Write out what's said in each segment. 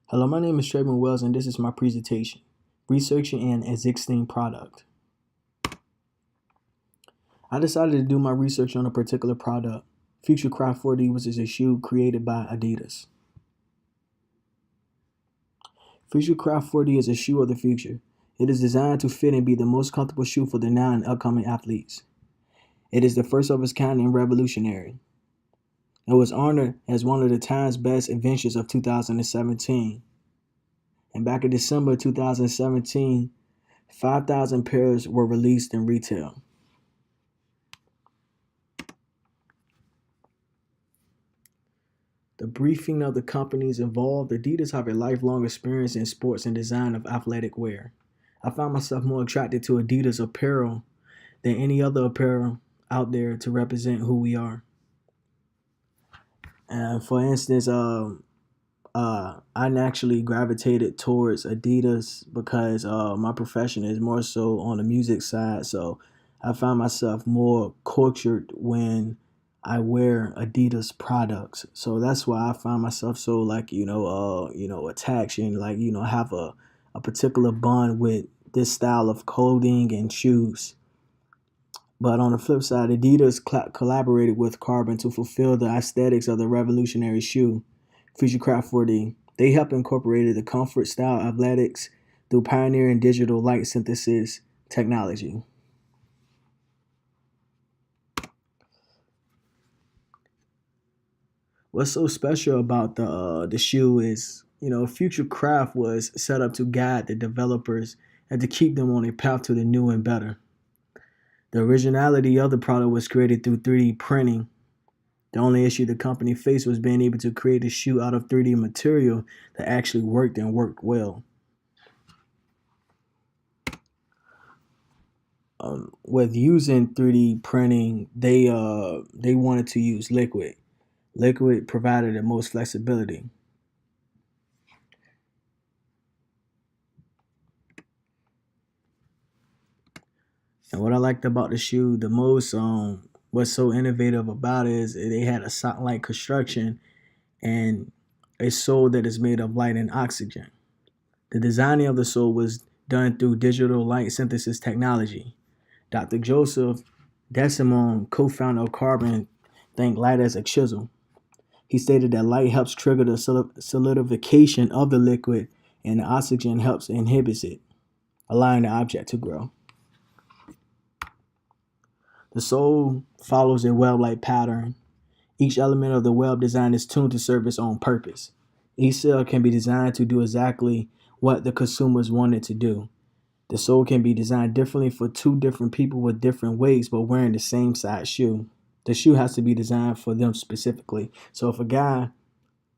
Hello, my name is Trayvon Wells, and this is my presentation, Researching an Existing Product. I decided to do my research on a particular product, Future Craft 4D, which is a shoe created by Adidas. Future Craft 4D is a shoe of the future. It is designed to fit and be the most comfortable shoe for the now and upcoming athletes. It is the first of its kind and revolutionary. It was honored as one of the Time's Best Inventions of 2017. And back in December 2017, 5,000 pairs were released in retail. The briefing of the companies involved, Adidas have a lifelong experience in sports and design of athletic wear. I found myself more attracted to Adidas apparel than any other apparel out there to represent who we are. For instance, I naturally gravitated towards Adidas because my profession is more so on the music side. So I find myself more cultured when I wear Adidas products. So that's why I find myself so attached and have a particular bond with this style of clothing and shoes. But on the flip side, Adidas collaborated with Carbon to fulfill the aesthetics of the revolutionary shoe, Futurecraft 4D. They helped incorporate the comfort, style, athletics through pioneering digital light synthesis technology. What's so special about the shoe is, Futurecraft was set up to guide the developers and to keep them on a path to the new and better. The originality of the product was created through 3D printing. The only issue the company faced was being able to create a shoe out of 3D material that actually worked and worked well. With using 3D printing, they wanted to use liquid. Liquid provided the most flexibility. And what I liked about the shoe the most, what's so innovative about it is they had a sock-like construction and a sole that is made of light and oxygen. The designing of the sole was done through digital light synthesis technology. Dr. Joseph Desimone, co-founder of Carbon, thanked light as a chisel. He stated that light helps trigger the solidification of the liquid and the oxygen helps inhibit it, allowing the object to grow. The sole follows a web-like pattern. Each element of the web design is tuned to serve its own purpose. Each cell can be designed to do exactly what the consumers want it to do. The sole can be designed differently for two different people with different weights but wearing the same size shoe. The shoe has to be designed for them specifically. So if a guy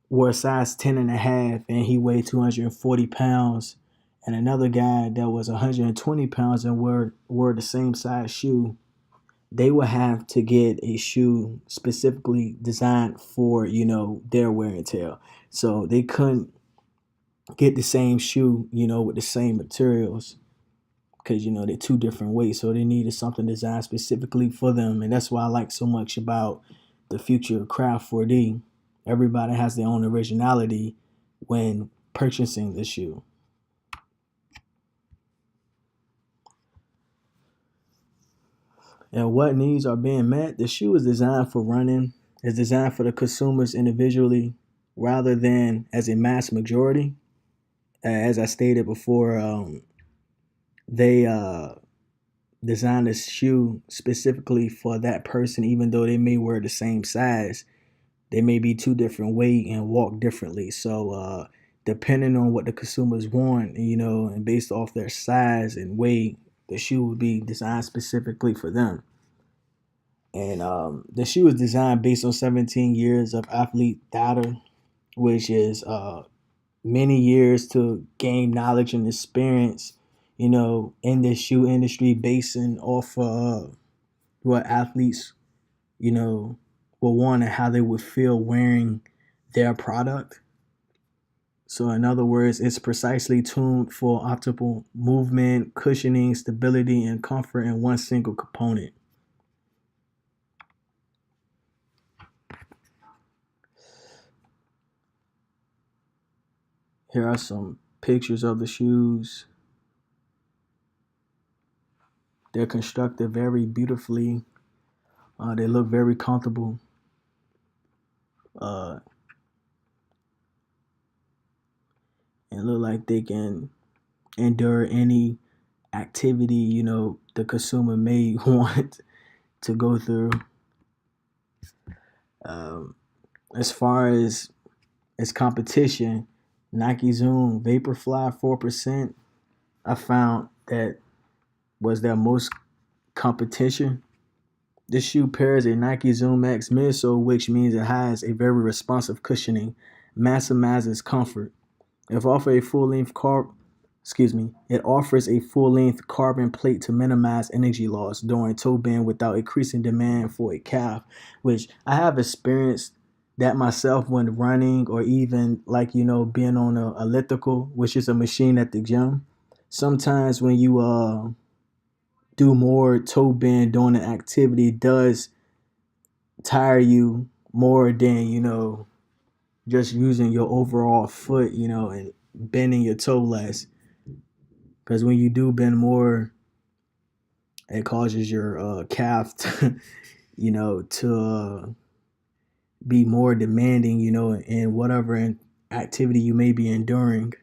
wore a size 10 and a half and he weighed 240 pounds and another guy that was 120 pounds and wore the same size shoe, they would have to get a shoe specifically designed for, their wear and tear. So they couldn't get the same shoe, with the same materials because, they're two different weights. So they needed something designed specifically for them. And that's why I like so much about the Future Craft 4D. Everybody has their own originality when purchasing the shoe. And what needs are being met? The shoe is designed for running. It's designed for the consumers individually rather than as a mass majority. As I stated before, they designed a shoe specifically for that person, even though they may wear the same size. They may be two different weight and walk differently. So depending on what the consumers want, and based off their size and weight, the shoe would be designed specifically for them. And the shoe is designed based on 17 years of athlete data, which is many years to gain knowledge and experience, in the shoe industry, basing off what athletes, will want and how they would feel wearing their product. So in other words, it's precisely tuned for optimal movement, cushioning, stability, and comfort in one single component. Here are some pictures of the shoes. They're constructed very beautifully. They look very comfortable. And look like they can endure any activity, the consumer may want to go through. As far as competition, Nike Zoom Vaporfly 4%, I found that was their most competition. This shoe pairs a Nike Zoom X midsole, which means it has a very responsive cushioning, maximizes comfort. It offers a full-length carbon plate to minimize energy loss during toe bend without increasing demand for a calf, which I have experienced that myself when running, or even being on a elliptical, which is a machine at the gym. Sometimes when you do more toe bend during an activity, it does tire you more than just using your overall foot, and bending your toe less. Because when you do bend more, it causes your calf to, to be more demanding, in whatever activity you may be enduring.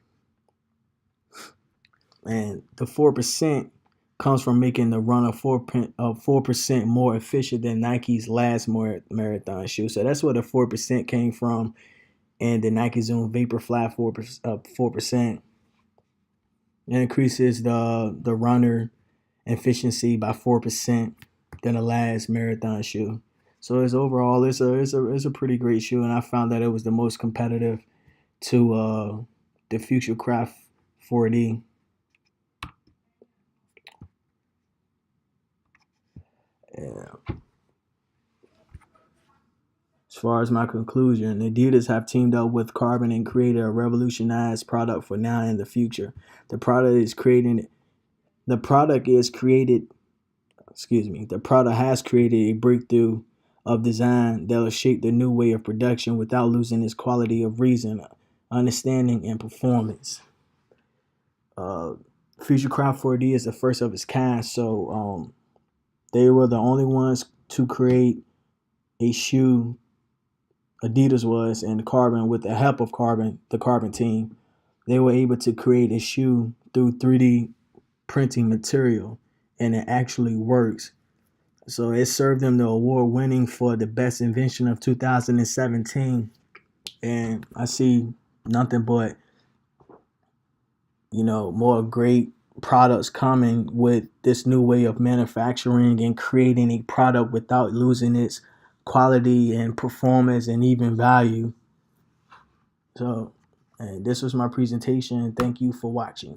And the 4% comes from making the runner 4% more efficient than Nike's last marathon shoe. So that's where the 4% came from, and the Nike Zoom Vaporfly 4%. It increases the runner efficiency by 4% than the last marathon shoe. So it's a pretty great shoe, and I found that it was the most competitive to the Futurecraft 4D. Yeah. As far as my conclusion, Adidas have teamed up with Carbon and created a revolutionized product for now and the future. The product has created a breakthrough of design that will shape the new way of production without losing its quality of reason, understanding, and performance. Futurecraft 4D is the first of its kind, so they were the only ones to create a shoe. Adidas was, and Carbon, with the help of the Carbon team, they were able to create a shoe through 3D printing material, and it actually works. So it served them the award winning for the best invention of 2017. And I see nothing but, more great products coming with this new way of manufacturing and creating a product without losing its quality and performance and even value. So, this was my presentation. Thank you for watching.